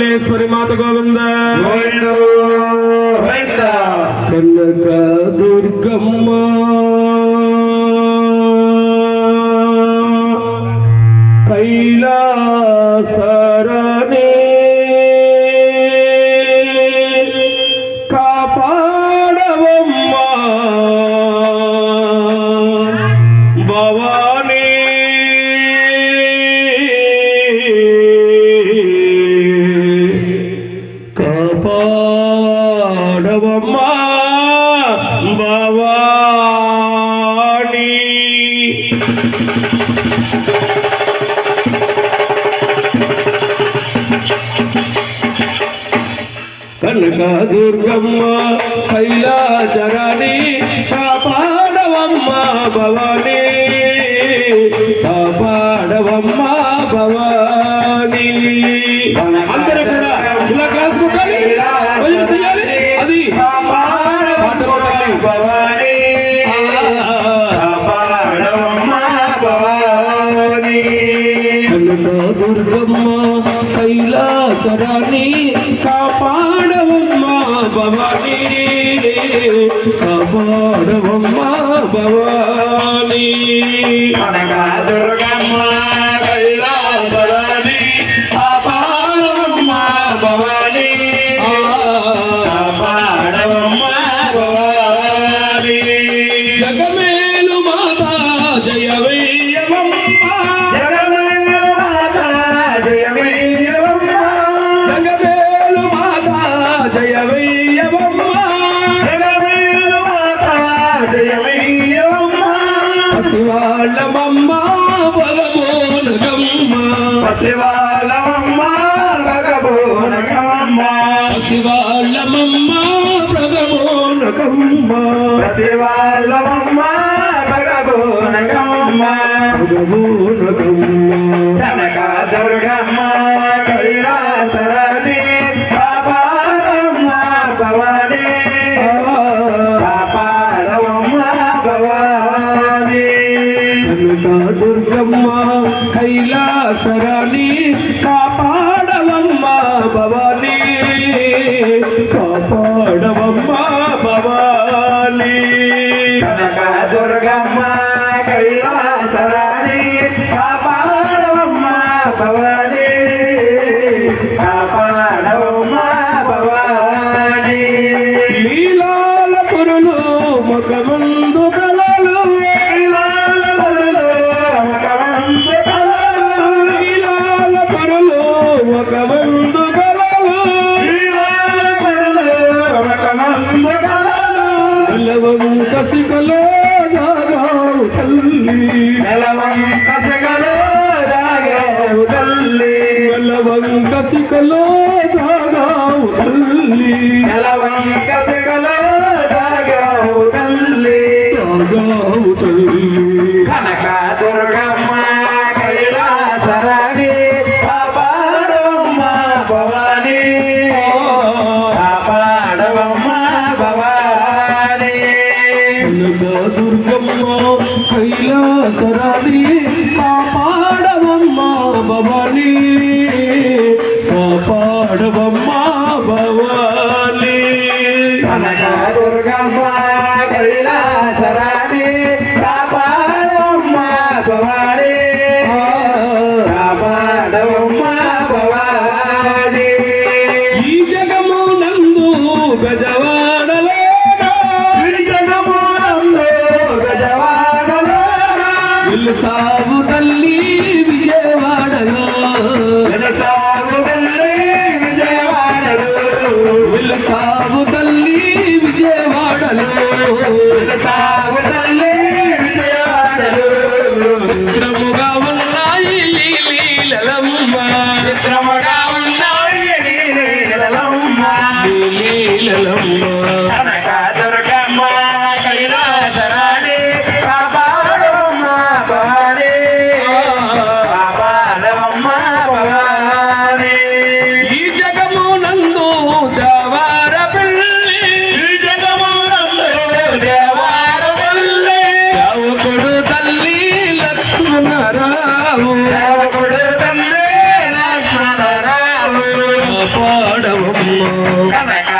మల్లేశ్వరి మాత గోవింద కనక దుర్గమ్మ కైలాసరాణి కాపాడవమ్మ భవానీ కాపాడవమ్మ భవానీ కనక దుర్గమ్మ కైలాసరాణి కాపాడవమ్మ భవానీ కాపాడవమ్మ భవానీ అందరూ కూడా ఇలా క్లాస్ కొట్టాలి చేయాలి అది భవానీ కాపాడవమ్మ భవానీ కనక దుర్గమ్మ కైలాసరాణి కాపాడవమ్మ భవానీ కాపాడవమ్మ భవానీ కనక దుర్గమ్మ కైలాసరాణి కాపాడవమ్మ భవానీ కాపాడవమ్మ భవానీ జగమేలు మాత జయవయ్యవమ్మ జగమేలు మాత జయవయ్యవమ్మ జగమేలు మాత జయవయ్యవమ్మ జగమేలు మాత జయవయ్యవమ్మ పసివాళ్ళమమ్మ భగవోనగమ్మ పసివాళ్ళమమ్మ భగవోనగమ్మ పసివాళ్ళమమ్మ భగవోనగమ్మ పసివాళ్ళమమ్మ భగవోనగమ్మ భగవోనగమ్మ కనక దుర్గమ్మ కైలాసరాణి కాపాడవమ్మ భవానీ కాపాడవమ్మ భవానీ కనక దుర్గమ్మ కైలాసరాణి కాపాడవమ్మ భవానీ కాపాడవమ్మ భవానీ కనక దుర్గమ్మ కైలాసరాణి కాపాడవమ్మ భవానీ కాపాడవమ్మ భవానీ లీలాల పురులు ముఖముందు కలలు లీలాల పురులు ముఖముందు కలలు లీలాల పురులు ముఖముందు కలలు లీలాల పురులు ముఖముందు కలలు నిలవంక సికలో జాగావు తల్లి నిలవంక సికలో జాగావు తల్లి నిలవంక సికలో జాగావు తల్లి నిలవంక సికలో జాగావు తల్లి జాగావు తల్లి కనక దుర్గమ్మ కైలాసరాణి కాపాడవమ్మ భవానీ కాపాడవమ్మ భవానీ కనక దుర్గమ్మ కైలాసరాణి కాపాడవమ్మ భవానీ కాపాడవమ్మ భవానీ కనక దుర్గమ్మ కైలాసరాణి కాపాడవమ్మ భవానీ కాపాడవమ్మ భవానీ ఈ జగము నందు గజవాడలోన ఈ జగము నందు గజవాడలోన వెలుసావు తల్లి విజయవాడలో వెలుసావు తల్లి విజయవాడలో వెలుసావు తల్లి విజయవాడలో వెలుసావు తల్లి విజయవాడలో చిత్రముగా ఉన్నాయి లీలలమ్మ చిత్రముగా ఉన్నాయి లీలలమ్మ లీలలమ్మ కనక దుర్గమ్మ కైలాసరాణి కాపాడవమ్మ భవానీ కాపాడవమ్మ భవానీ ఈ జగము నందు దేవార పిల్లి ఈ జగము నందు దేవార పిల్లి దేవకుడు తల్లి లక్ష్మణరావు దేవకుడు తల్లి లక్ష్మణరావు వెనక